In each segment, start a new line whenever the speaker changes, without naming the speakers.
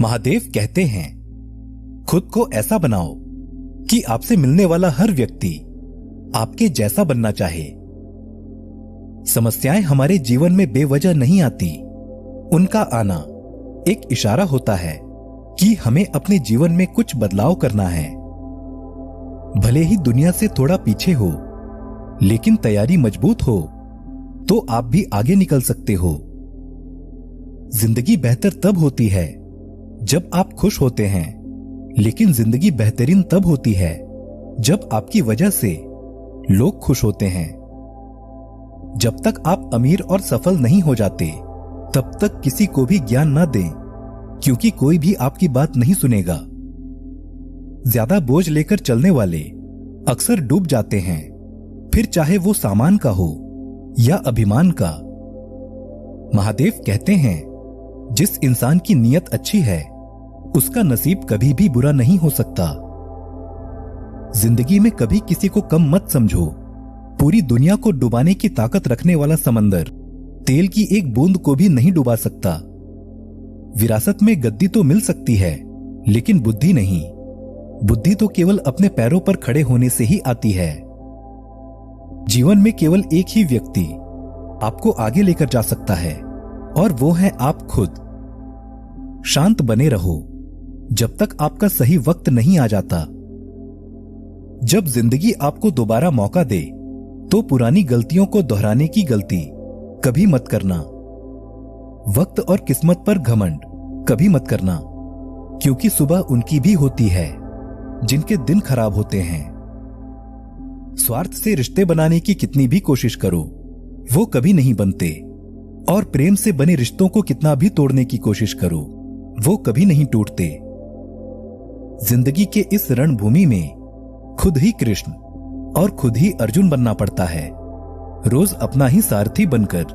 महादेव कहते हैं, खुद को ऐसा बनाओ कि आपसे मिलने वाला हर व्यक्ति आपके जैसा बनना चाहे। समस्याएं हमारे जीवन में बेवजह नहीं आती। उनका आना एक इशारा होता है कि हमें अपने जीवन में कुछ बदलाव करना है। भले ही दुनिया से थोड़ा पीछे हो, लेकिन तैयारी मजबूत हो तो आप भी आगे निकल सकते हो। जिंदगी बेहतर तब होती है जब आप खुश होते हैं, लेकिन जिंदगी बेहतरीन तब होती है जब आपकी वजह से लोग खुश होते हैं। जब तक आप अमीर और सफल नहीं हो जाते, तब तक किसी को भी ज्ञान ना दें, क्योंकि कोई भी आपकी बात नहीं सुनेगा। ज्यादा बोझ लेकर चलने वाले अक्सर डूब जाते हैं, फिर चाहे वो सामान का हो या अभिमान का। महादेव कहते हैं, जिस इंसान की नीयत अच्छी है उसका नसीब कभी भी बुरा नहीं हो सकता। जिंदगी में कभी किसी को कम मत समझो। पूरी दुनिया को डुबाने की ताकत रखने वाला समंदर तेल की एक बूंद को भी नहीं डुबा सकता। विरासत में गद्दी तो मिल सकती है, लेकिन बुद्धि नहीं। बुद्धि तो केवल अपने पैरों पर खड़े होने से ही आती है। जीवन में केवल एक ही व्यक्ति आपको आगे लेकर जा सकता है, और वो है आप खुद। शांत बने रहो जब तक आपका सही वक्त नहीं आ जाता। जब जिंदगी आपको दोबारा मौका दे, तो पुरानी गलतियों को दोहराने की गलती कभी मत करना। वक्त और किस्मत पर घमंड कभी मत करना, क्योंकि सुबह उनकी भी होती है जिनके दिन खराब होते हैं। स्वार्थ से रिश्ते बनाने की कितनी भी कोशिश करो, वो कभी नहीं बनते। और प्रेम से बने रिश्तों को कितना भी तोड़ने की कोशिश करो, वो कभी नहीं टूटते। जिंदगी के इस रणभूमि में खुद ही कृष्ण और खुद ही अर्जुन बनना पड़ता है। रोज अपना ही सारथी बनकर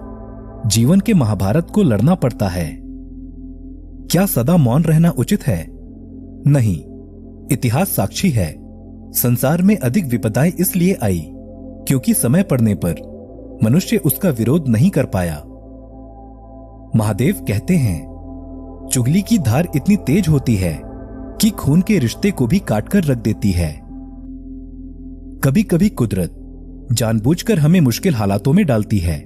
जीवन के महाभारत को लड़ना पड़ता है। क्या सदा मौन रहना उचित है? नहीं। इतिहास साक्षी है, संसार में अधिक विपदाएं इसलिए आई क्योंकि समय पड़ने पर मनुष्य उसका विरोध नहीं कर पाया। महादेव कहते हैं, चुगली की धार इतनी तेज होती है कि खून के रिश्ते को भी काटकर रख देती है। कभी कभी कुदरत जानबूझकर हमें मुश्किल हालातों में डालती है,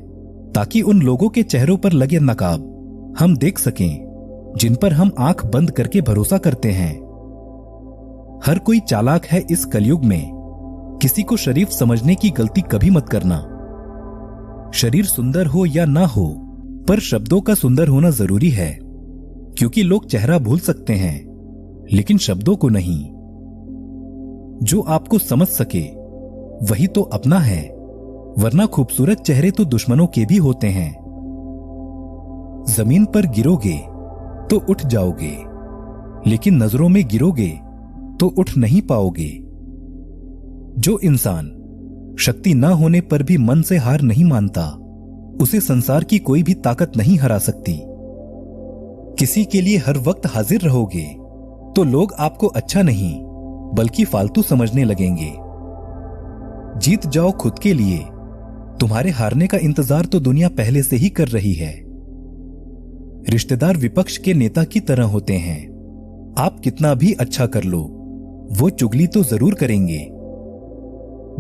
ताकि उन लोगों के चेहरों पर लगे नकाब हम देख सकें जिन पर हम आंख बंद करके भरोसा करते हैं। हर कोई चालाक है इस कलयुग में। किसी को शरीफ समझने की गलती कभी मत करना। शरीर सुंदर हो या ना हो, पर शब्दों का सुंदर होना जरूरी है, क्योंकि लोग चेहरा भूल सकते हैं लेकिन शब्दों को नहीं। जो आपको समझ सके वही तो अपना है, वरना खूबसूरत चेहरे तो दुश्मनों के भी होते हैं। जमीन पर गिरोगे तो उठ जाओगे, लेकिन नजरों में गिरोगे तो उठ नहीं पाओगे। जो इंसान शक्ति ना होने पर भी मन से हार नहीं मानता, उसे संसार की कोई भी ताकत नहीं हरा सकती। किसी के लिए हर वक्त हाजिर रहोगे तो लोग आपको अच्छा नहीं बल्कि फालतू समझने लगेंगे। जीत जाओ खुद के लिए। तुम्हारे हारने का इंतजार तो दुनिया पहले से ही कर रही है। रिश्तेदार विपक्ष के नेता की तरह होते हैं। आप कितना भी अच्छा कर लो, वो चुगली तो जरूर करेंगे।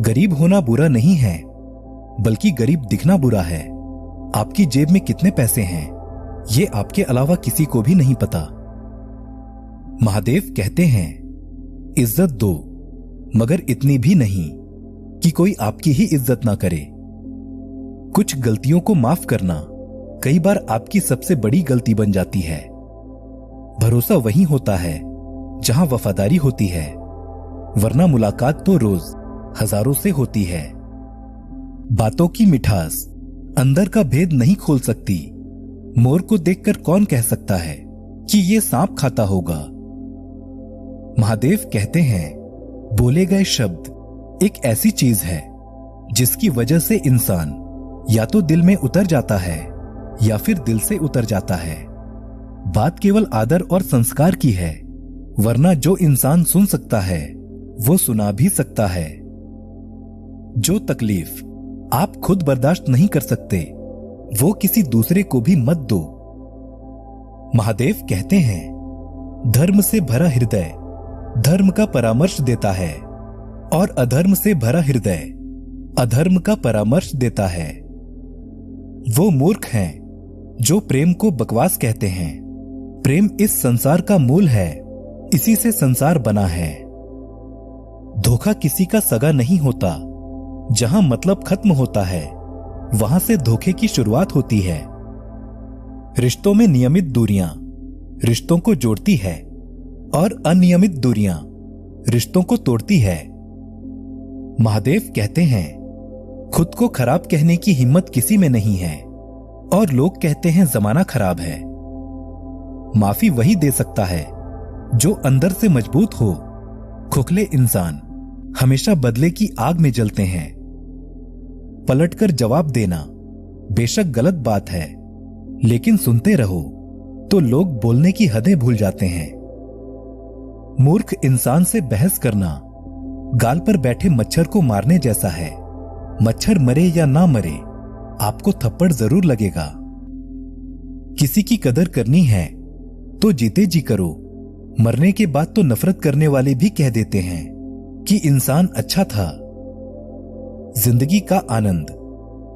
गरीब होना बुरा नहीं है, बल्कि गरीब दिखना बुरा है। आपकी जेब में कितने पैसे हैं, ये आपके अलावा किसी को भी नहीं पता। महादेव कहते हैं, इज्जत दो, मगर इतनी भी नहीं कि कोई आपकी ही इज्जत ना करे। कुछ गलतियों को माफ करना कई बार आपकी सबसे बड़ी गलती बन जाती है। भरोसा वहीं होता है जहां वफादारी होती है, वरना मुलाकात तो रोज हजारों से होती है। बातों की मिठास अंदर का भेद नहीं खोल सकती। मोर को देखकर कौन कह सकता है कि ये सांप खाता होगा। महादेव कहते हैं, बोले गए शब्द एक ऐसी चीज है जिसकी वजह से इंसान या तो दिल में उतर जाता है या फिर दिल से उतर जाता है। बात केवल आदर और संस्कार की है, वरना जो इंसान सुन सकता है वो सुना भी सकता है। जो तकलीफ आप खुद बर्दाश्त नहीं कर सकते, वो किसी दूसरे को भी मत दो। महादेव कहते हैं, धर्म से भरा हृदय धर्म का परामर्श देता है और अधर्म से भरा हृदय अधर्म का परामर्श देता है। वो मूर्ख हैं जो प्रेम को बकवास कहते हैं। प्रेम इस संसार का मूल है, इसी से संसार बना है। धोखा किसी का सगा नहीं होता। जहां मतलब खत्म होता है वहां से धोखे की शुरुआत होती है। रिश्तों में नियमित दूरियां रिश्तों को जोड़ती है और अनियमित दूरियां रिश्तों को तोड़ती है। महादेव कहते हैं, खुद को खराब कहने की हिम्मत किसी में नहीं है और लोग कहते हैं जमाना खराब है। माफी वही दे सकता है जो अंदर से मजबूत हो। खोखले इंसान हमेशा बदले की आग में जलते हैं। पलटकर जवाब देना बेशक गलत बात है, लेकिन सुनते रहो तो लोग बोलने की हदें भूल जाते हैं। मूर्ख इंसान से बहस करना गाल पर बैठे मच्छर को मारने जैसा है। मच्छर मरे या ना मरे, आपको थप्पड़ जरूर लगेगा। किसी की कदर करनी है तो जीते जी करो। मरने के बाद तो नफरत करने वाले भी कह देते हैं कि इंसान अच्छा था। जिंदगी का आनंद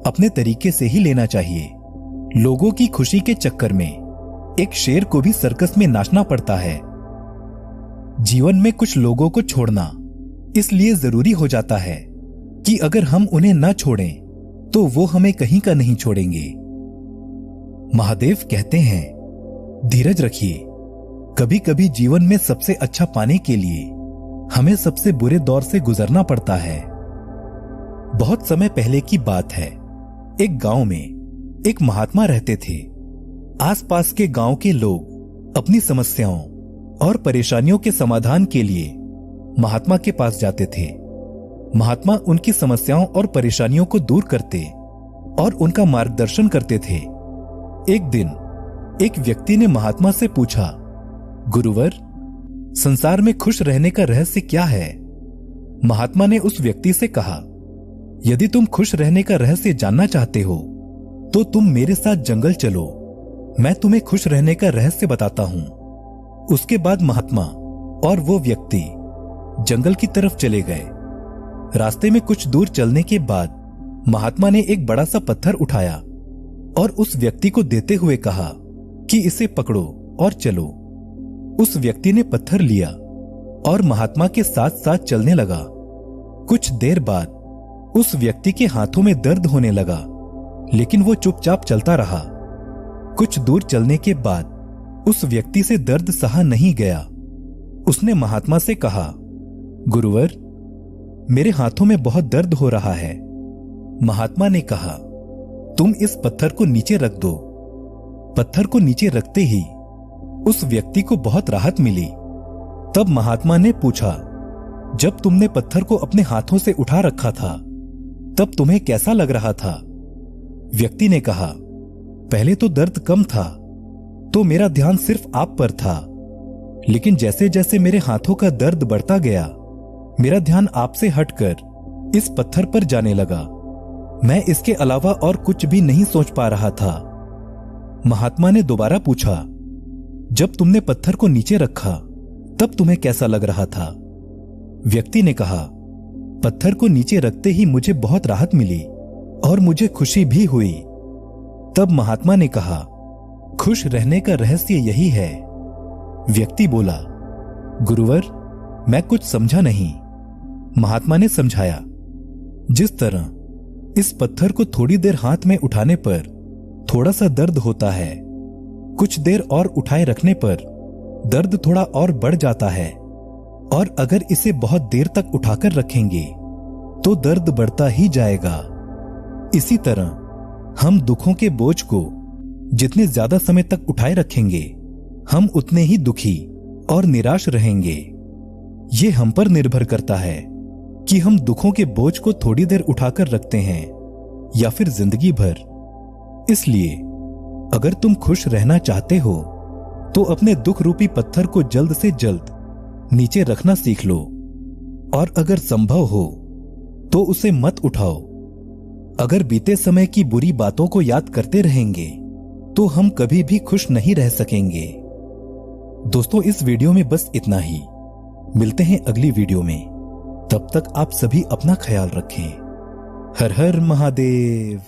अपने तरीके से ही लेना चाहिए। लोगों की खुशी के चक्कर में एक शेर को भी सर्कस में नाचना पड़ता है। जीवन में कुछ लोगों को छोड़ना इसलिए जरूरी हो जाता है कि अगर हम उन्हें ना छोड़ें तो वो हमें कहीं का नहीं छोड़ेंगे। महादेव कहते हैं, धीरज रखिए। कभी कभी जीवन में सबसे अच्छा पाने के लिए हमें सबसे बुरे दौर से गुजरना पड़ता है। बहुत समय पहले की बात है। एक गांव में एक महात्मा रहते थे। आसपास के गांव के लोग अपनी समस्याओं और परेशानियों के समाधान के लिए महात्मा के पास जाते थे। महात्मा उनकी समस्याओं और परेशानियों को दूर करते और उनका मार्गदर्शन करते थे। एक दिन एक व्यक्ति ने महात्मा से पूछा, गुरुवर, संसार में खुश रहने का रहस्य क्या है? महात्मा ने उस व्यक्ति से कहा, यदि तुम खुश रहने का रहस्य जानना चाहते हो तो तुम मेरे साथ जंगल चलो, मैं तुम्हें खुश रहने का रहस्य बताता हूं। उसके बाद महात्मा और वो व्यक्ति जंगल की तरफ चले गए। रास्ते में कुछ दूर चलने के बाद महात्मा ने एक बड़ा सा पत्थर उठाया और उस व्यक्ति को देते हुए कहा कि इसे पकड़ो और चलो। उस व्यक्ति ने पत्थर लिया और महात्मा के साथ साथ चलने लगा। कुछ देर बाद उस व्यक्ति के हाथों में दर्द होने लगा, लेकिन वो चुपचाप चलता रहा। कुछ दूर चलने के बाद उस व्यक्ति से दर्द सहा नहीं गया। उसने महात्मा से कहा, गुरुवर, मेरे हाथों में बहुत दर्द हो रहा है। महात्मा ने कहा, तुम इस पत्थर को नीचे रख दो। पत्थर को नीचे रखते ही उस व्यक्ति को बहुत राहत मिली। तब महात्मा ने पूछा, जब तुमने पत्थर को अपने हाथों से उठा रखा था तब तुम्हें कैसा लग रहा था? व्यक्ति ने कहा, पहले तो दर्द कम था तो मेरा ध्यान सिर्फ आप पर था, लेकिन जैसे जैसे मेरे हाथों का दर्द बढ़ता गया मेरा ध्यान आपसे हटकर इस पत्थर पर जाने लगा। मैं इसके अलावा और कुछ भी नहीं सोच पा रहा था। महात्मा ने दोबारा पूछा, जब तुमने पत्थर को नीचे रखा तब तुम्हें कैसा लग रहा था? व्यक्ति ने कहा, पत्थर को नीचे रखते ही मुझे बहुत राहत मिली और मुझे खुशी भी हुई। तब महात्मा ने कहा, खुश रहने का रहस्य यही है। व्यक्ति बोला, गुरुवर, मैं कुछ समझा नहीं। महात्मा ने समझाया, जिस तरह इस पत्थर को थोड़ी देर हाथ में उठाने पर थोड़ा सा दर्द होता है, कुछ देर और उठाए रखने पर दर्द थोड़ा और बढ़ जाता है, और अगर इसे बहुत देर तक उठाकर रखेंगे तो दर्द बढ़ता ही जाएगा। इसी तरह हम दुखों के बोझ को जितने ज्यादा समय तक उठाए रखेंगे हम उतने ही दुखी और निराश रहेंगे। ये हम पर निर्भर करता है कि हम दुखों के बोझ को थोड़ी देर उठाकर रखते हैं या फिर जिंदगी भर। इसलिए अगर तुम खुश रहना चाहते हो तो अपने दुख रूपी पत्थर को जल्द से जल्द नीचे रखना सीख लो, और अगर संभव हो तो उसे मत उठाओ। अगर बीते समय की बुरी बातों को याद करते रहेंगे तो हम कभी भी खुश नहीं रह सकेंगे। दोस्तों, इस वीडियो में बस इतना ही। मिलते हैं अगली वीडियो में। तब तक आप सभी अपना ख्याल रखें। हर हर महादेव।